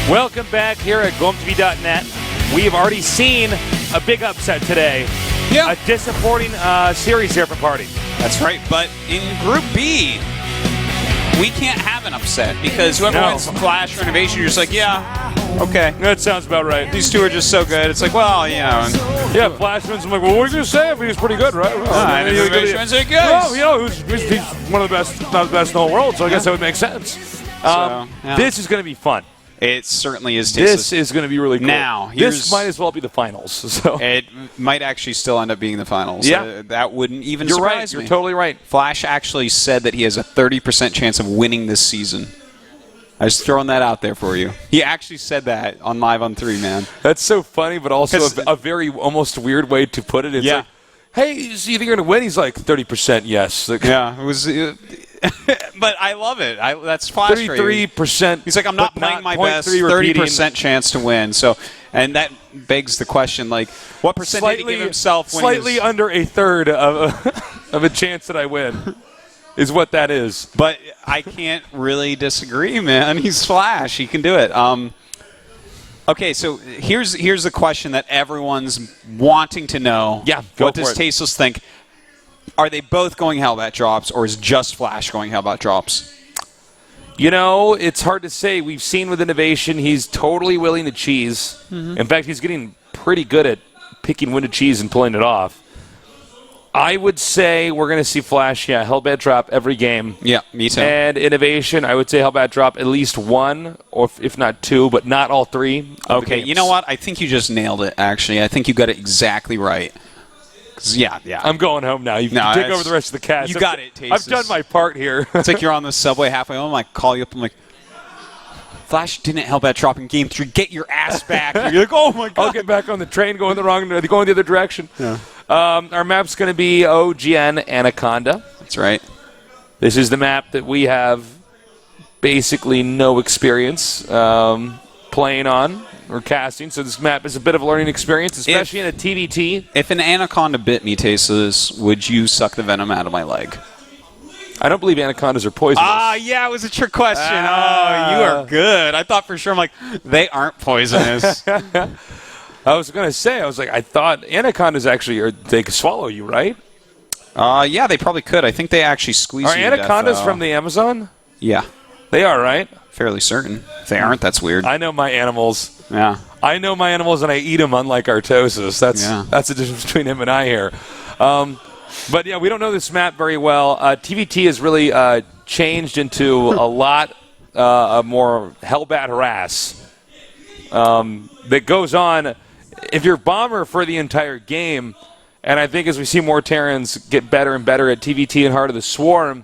Welcome back here at GOMTV.net. We have already seen a big upset today. Yeah. A disappointing series here for Party. That's right. But in Group B, we can't have an upset because whoever wins Flash or Innovation, you're just like, yeah, okay. That sounds about right. These two are just so good. It's like, well, you know. Yeah, Flash wins. I'm like, well, what are you going to say? I mean, he's pretty good, right? And Innovation wins it good. Well, you know, he's one of the best, not the best in the whole world, so I guess that would make sense. This is going to be fun. It certainly is. This is going to be really cool. Now, this might as well be the finals. So it might actually still end up being the finals. Yeah. That wouldn't even You're surprise right. me. You're totally right. Flash actually said that he has a 30% chance of winning this season. I was throwing that out there for you. He actually said that on Live on 3, man. That's so funny, but also a very almost weird way to put it. It's like, hey, so you think you're going to win? He's like, 30% yes. Like, yeah, it was... but I love it. That's Flash. 33%. He's like, I'm not playing my best. 30% chance to win. So, and that begs the question, like, what percent did he give himself? When slightly under a third of a chance that I win is what that is. But I can't really disagree, man. He's Flash. He can do it. Okay, so here's the question that everyone's wanting to know. Yeah, what does Tasteless think? Are they both going Hellbat drops, or is just Flash going Hellbat drops? You know, it's hard to say. We've seen with Innovation, he's totally willing to cheese. Mm-hmm. In fact, he's getting pretty good at picking when to cheese and pulling it off. I would say we're going to see Flash, Hellbat drop every game. Yeah, me too. And Innovation, I would say Hellbat drop at least one, or if not two, but not all three. Okay, you know what? I think you just nailed it, actually. I think you got it exactly right. Yeah. I'm going home now. You can take over the rest of the cast. You got it, Tasteless. I've done my part here. It's like you're on the subway halfway home. I call you up. I'm like, Flash didn't Hellbat drop in Game 3. Get your ass back. You're like, oh, my God. I'll get back on the train going the other direction. Yeah. Our map's going to be OGN Anaconda. That's right. This is the map that we have basically no experience playing on or casting, so this map is a bit of a learning experience, especially in a TVT. If an Anaconda bit me, Tasteless, would you suck the venom out of my leg? I don't believe anacondas are poisonous. Yeah, it was a trick question. Oh, you are good. I thought for sure, I'm like, they aren't poisonous. I was going to say, I thought anacondas actually, they could swallow you, right? Yeah, they probably could. I think they actually squeeze you Are anacondas from the Amazon? Yeah. They are, right? Fairly certain. If they aren't, that's weird. I know my animals. Yeah. I know my animals, and I eat them, unlike Artosis. That's the difference between him and I here. But, yeah, we don't know this map very well. TVT has really changed into a lot more Hellbat harass that goes on. If you're Bomber for the entire game, and I think as we see more Terrans get better and better at TVT and Heart of the Swarm,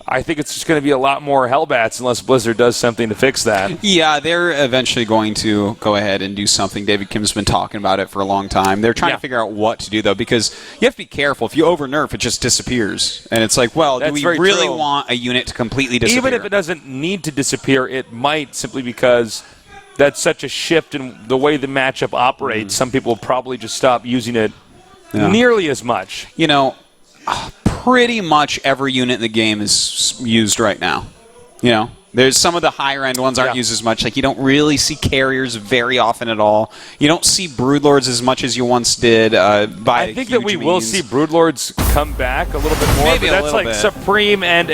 I think it's just going to be a lot more Hellbats unless Blizzard does something to fix that. Yeah, they're eventually going to go ahead and do something. David Kim's been talking about it for a long time. They're trying to figure out what to do, though, because you have to be careful. If you over-nerf, it just disappears. And it's like, well, do we really want a unit to completely disappear? Even if it doesn't need to disappear, it might, simply because that's such a shift in the way the matchup operates. Some people will probably just stop using it nearly as much. You know, pretty much every unit in the game is used right now. You know, there's some of the higher end ones aren't used as much. Like, you don't really see carriers very often at all. You don't see Broodlords as much as you once did. I think that we will see Broodlords come back a little bit more. Maybe but that's like Supreme and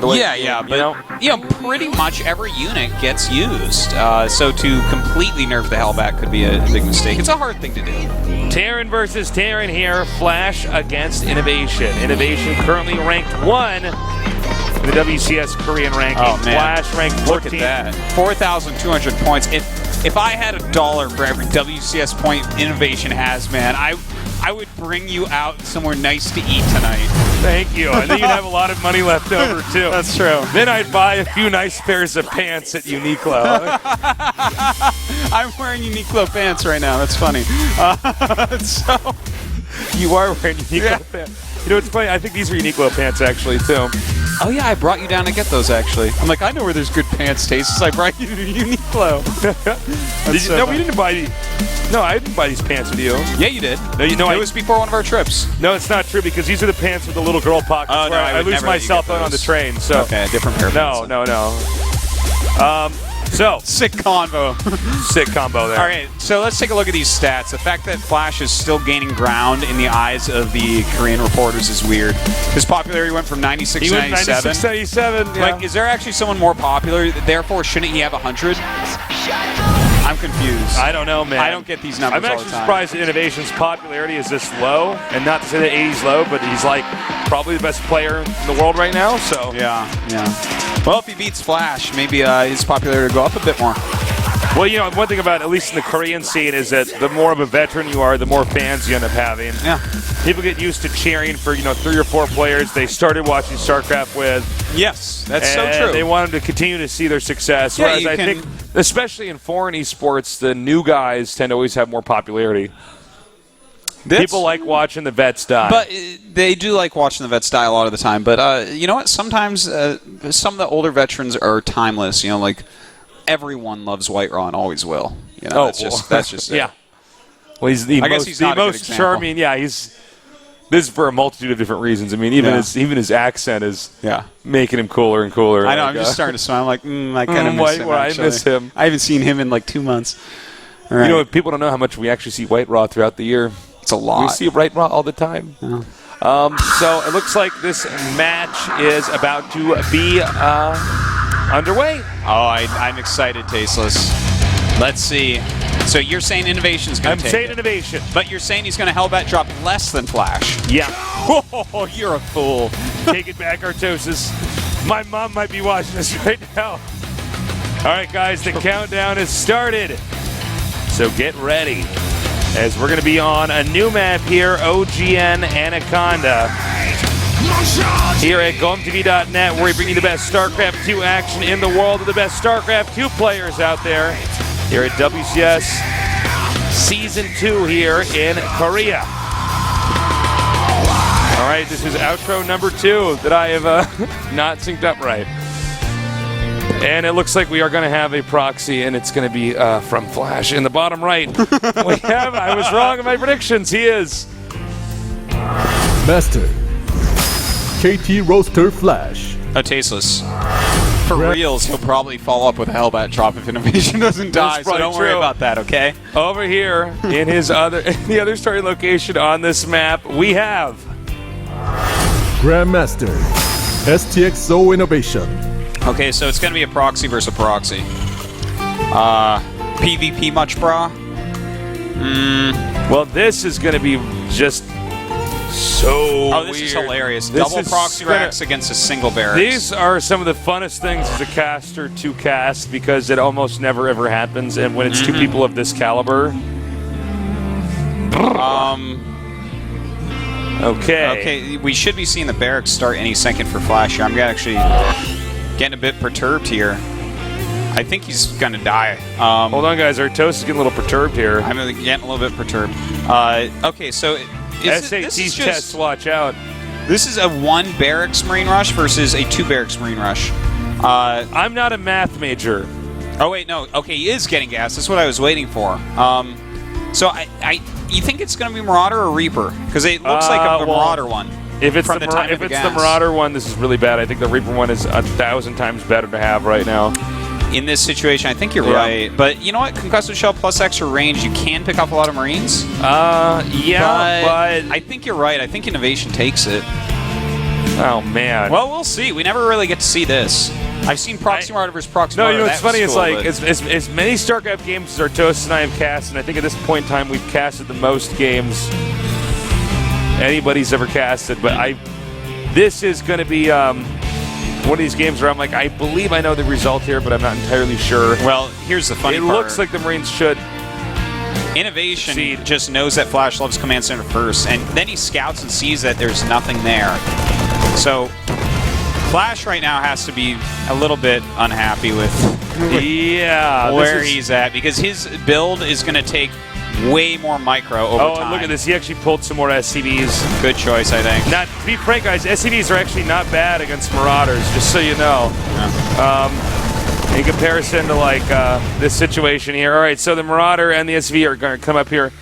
but you know, pretty much every unit gets used. So to completely nerf the Hellbat could be a big mistake. It's a hard thing to do. Terran versus Terran here. Flash against Innovation. Innovation currently ranked 1 in the WCS Korean ranking. Oh, man. Flash ranked 14. Look at that. 4,200 points. If I had $1 for every WCS point Innovation has, man, I would bring you out somewhere nice to eat tonight. Thank you. I think you'd have a lot of money left over, too. That's true. Then I'd buy a few nice pairs of pants at Uniqlo. I'm wearing Uniqlo pants right now. That's funny. You are wearing Uniqlo pants. You know what's funny? I think these are Uniqlo pants, actually, too. Oh, yeah, I brought you down to get those, actually. I'm like, I know where there's good pants tastes. I brought you to Uniqlo. No, we didn't buy these. No, I didn't buy these pants with you. Yeah, you did. No, you know, it was before one of our trips. No, it's not true, because these are the pants with the little girl pockets where I lose my cell phone on the train. So. Okay, a different pair of pants. No. So, sick combo. Sick combo there. All right, so let's take a look at these stats. The fact that Flash is still gaining ground in the eyes of the Korean reporters is weird. His popularity went from 96 to 97. 96 to 97, yeah. Like, is there actually someone more popular? Therefore, shouldn't he have 100? I'm confused. I don't know, man. I don't get these numbers I'm all actually the time. surprised that Innovation's popularity is this low, and not to say that 80's low, but he's like probably the best player in the world right now. So yeah. Well, if he beats Flash, maybe his popularity will go up a bit more. Well, you know, one thing about, at least in the Korean scene, is that the more of a veteran you are, the more fans you end up having. Yeah. People get used to cheering for, 3 or 4 players they started watching StarCraft with. Yes, that's so and true. They want them to continue to see their success. Yeah, Whereas I think, especially in foreign esports, the new guys tend to always have more popularity. People like watching the vets die. But they do like watching the vets die a lot of the time. But you know what? Sometimes some of the older veterans are timeless. You know, like everyone loves White Raw and always will. You know, that's just it. Yeah. Well, he's the most charming. Yeah, this is for a multitude of different reasons. I mean, even his accent is making him cooler and cooler. I know. I'm just starting to smile. I'm like, I kind of miss him. I miss him. I haven't seen him in like 2 months. All right. You know, people don't know how much we actually see White Raw throughout the year. It's a lot. We see White Raw all the time. Yeah. So it looks like this match is about to be underway. Oh, I'm excited, Tasteless. Let's see. So you're saying Innovation's going to take it. I'm saying Innovation. But you're saying he's going to Hellbat drop less than Flash. Yeah. Oh, you're a fool. Take it back, Artosis. My mom might be watching this right now. All right, guys, the countdown has started. So get ready, as we're going to be on a new map here, OGN Anaconda. Here at GOMTV.net, where we bring you the best StarCraft 2 action in the world with the best StarCraft 2 players out there. Here at WCS Season 2 here in Korea. All right, this is outro number 2 that I have not synced up right. And it looks like we are going to have a proxy, and it's going to be from Flash. In the bottom right, we have, I was wrong in my predictions, he is Master KT Roaster Flash. Oh, Tasteless. For reals, he'll probably follow up with a Hellbat drop if Innovation doesn't die, so don't worry about that, okay? Over here, in the other starting location on this map, we have Grandmaster STXO Innovation. Okay, so it's going to be a proxy versus a proxy. PvP much, brah? Well, this is going to be just so Oh, this weird. is hilarious. This Double is proxy racks against a single barracks. These are some of the funnest things as a caster to cast, because it almost never ever happens, and when it's 2 people of this caliber. Okay, we should be seeing the barracks start any second for Flash here. I'm actually getting a bit perturbed here. I think he's going to die. Hold on, guys. Our toast is getting a little perturbed here. I'm getting a little bit perturbed. Okay, so SAT's tests, watch out. This is a 1 barracks Marine Rush versus a 2 barracks Marine Rush. I'm not a math major. Oh, wait, no. Okay, he is getting gas. That's what I was waiting for. So you think it's going to be Marauder or Reaper? Because it looks like a Marauder one. If it's the Marauder one, this is really bad. I think the Reaper one is 1,000 times better to have right now. In this situation, I think you're right. But you know what? Concussive Shell plus extra range, you can pick up a lot of Marines. Yeah, but I think you're right. I think Innovation takes it. Oh, man. Well, we'll see. We never really get to see this. I've seen Proxy Marauder versus Proxy Marauder. No, you know what's funny? It's like as many StarCraft games as Artosis and I have cast, and I think at this point in time we've casted the most games anybody's ever casted. But this is going to be one of these games where I'm like, I believe I know the result here, but I'm not entirely sure. Well, here's the funny part. It looks like the Marines should. Innovation just knows that Flash loves Command Center first, and then he scouts and sees that there's nothing there. So Flash right now has to be a little bit unhappy with where he's at, because his build is going to take way more micro over time. Oh, and look at this. He actually pulled some more SCVs. Good choice, I think. Not to be frank, guys, SCVs are actually not bad against Marauders, just so you know. Yeah. In comparison to, like, this situation here. All right, so the Marauder and the SCV are going to come up here,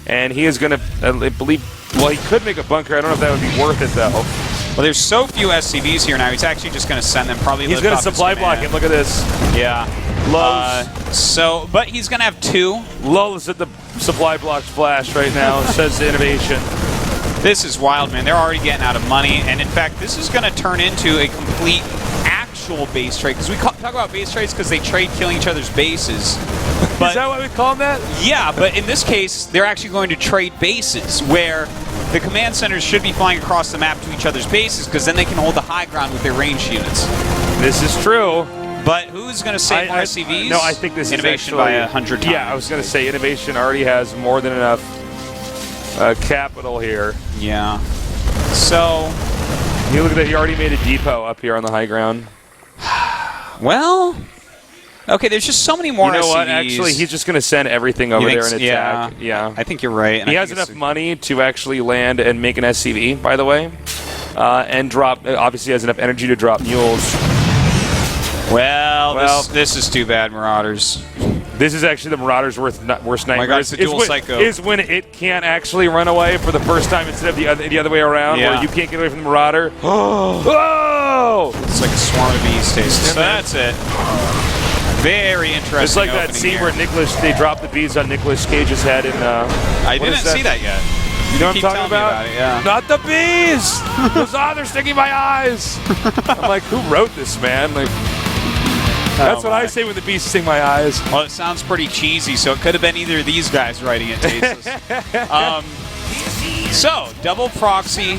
and he is going to, I believe, well, he could make a bunker. I don't know if that would be worth it, though. Well, there's so few SCVs here now. He's actually just going to send them. Probably he's going to supply block it. Look at this. Yeah. Lowe's. But he's going to have 2. Lowell's at the supply blocks flash right now, says the Innovation. This is wild, man. They're already getting out of money. And, in fact, this is going to turn into a complete actual base trade. Because we talk about base trades because they trade killing each other's bases. But, is that what we call them that? Yeah, but in this case, they're actually going to trade bases where the command centers should be flying across the map to each other's bases because then they can hold the high ground with their ranged units. This is true. But who's going to save more SCVs? No, I think this Innovation is actually, by 100 times. Yeah, I was going to say Innovation already has more than enough capital here. Yeah. So, you look at that. He already made a depot up here on the high ground. Well, okay. There's just so many more. You know SCVs. what? Actually, he's just going to send everything over there and attack. Yeah. I think you're right. And he has enough money to actually land and make an SCV, by the way, and drop. Obviously, has enough energy to drop mules. Well, this is too bad, Marauders. This is actually the Marauders' worst nightmare. Oh my God, it's a dual psycho. Is when it can't actually run away for the first time instead of the other way around, where you can't get away from the Marauder. Whoa! It's like a swarm of bees, Tasteless. So that's it. Very interesting. It's like that scene where they dropped the bees on Nicolas Cage's head in. I didn't see that yet. You know what I'm talking about? Yeah. Not the bees! They're sticking my eyes! I'm like, who wrote this, man? Like, that's what I say when the bees sting my eyes. Well, it sounds pretty cheesy, so it could have been either of these guys writing it, Tasteless. So, double proxy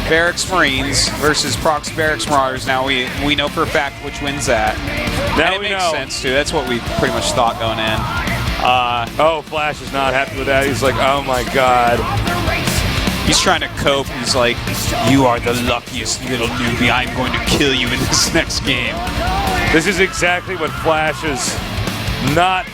Barracks Marines versus proxy Barracks Marauders. Now we know for a fact which wins that. Now and it makes sense, too. That's what we pretty much thought going in. Flash is not happy with that. He's like, oh my God. He's trying to cope. He's like, you are the luckiest little newbie. I'm going to kill you in this next game. This is exactly what Flash is not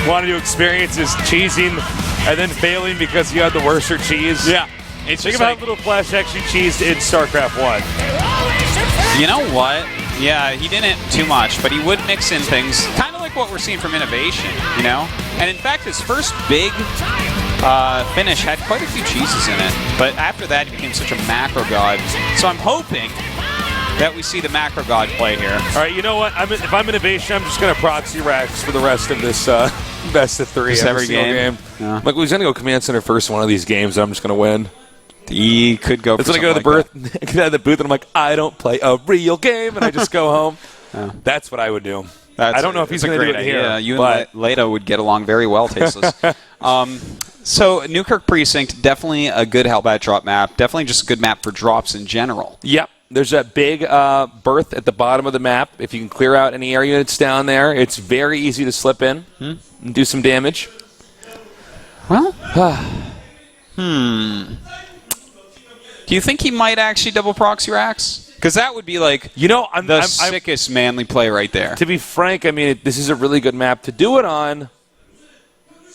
wanting to experience, is cheesing and then failing because you had the worser cheese. Yeah. It's Think about how little Flash actually cheesed in StarCraft 1. You know what? Yeah, he didn't too much, but he would mix in things, kind of like what we're seeing from Innovation, you know? And in fact, his first big finish had quite a few cheeses in it, but after that, he became such a macro god. So I'm hoping that we see the macro god play here. All right, you know what? If I'm Innovation, I'm just going to proxy Rex for the rest of this best of 3 every game. Yeah. Like, he's going to go command center first in one of these games, and I'm just going to win. He could go. It's when I go to the booth, and I'm like, I don't play a real game, and I just go home. That's what I would do. I don't know if he's going to do it here. Yeah, you and Leto would get along very well, Tasteless. So Newkirk Precinct, definitely a good Hellbat drop map. Definitely just a good map for drops in general. Yep. There's that big berth at the bottom of the map. If you can clear out any air units down there, it's very easy to slip in and do some damage. Well, do you think he might actually double proxy racks? Because that would be like the sickest manly play right there. To be frank, I mean, this is a really good map to do it on.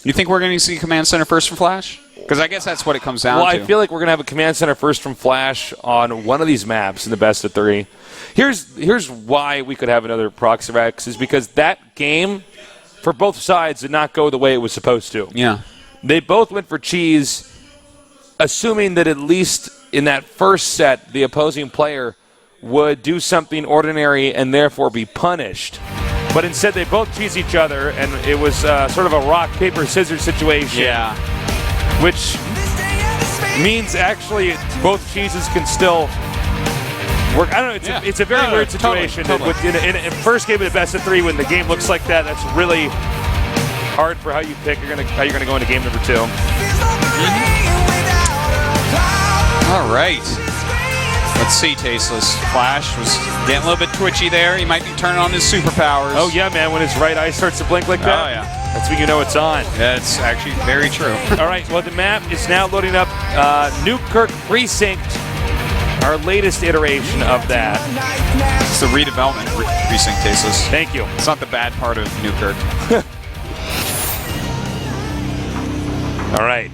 You think we're going to see Command Center first from Flash? Because I guess that's what it comes down to. Well, I feel like we're going to have a Command Center first from Flash on one of these maps in the best of 3. Here's why we could have another proxy racks, is because that game, for both sides, did not go the way it was supposed to. Yeah. They both went for cheese, assuming that at least in that first set, the opposing player would do something ordinary and therefore be punished. But instead, they both cheese each other, and it was sort of a rock, paper, scissors situation. Yeah. Which means actually both cheeses can still work. I don't know. It's a very weird situation. Totally. In a first game of the best of 3, when the game looks like that, that's really hard for how you pick how you're gonna go into game number 2. All right. Let's see, Tasteless. Flash was getting a little bit twitchy there. He might be turning on his superpowers. Oh, yeah, man. When his right eye starts to blink like that, oh, yeah. That's when you know it's on. That's actually very true. All right, well, the map is now loading up Newkirk Precinct, our latest iteration of that. It's the redevelopment precinct, Tasteless. Thank you. It's not the bad part of Newkirk. All right.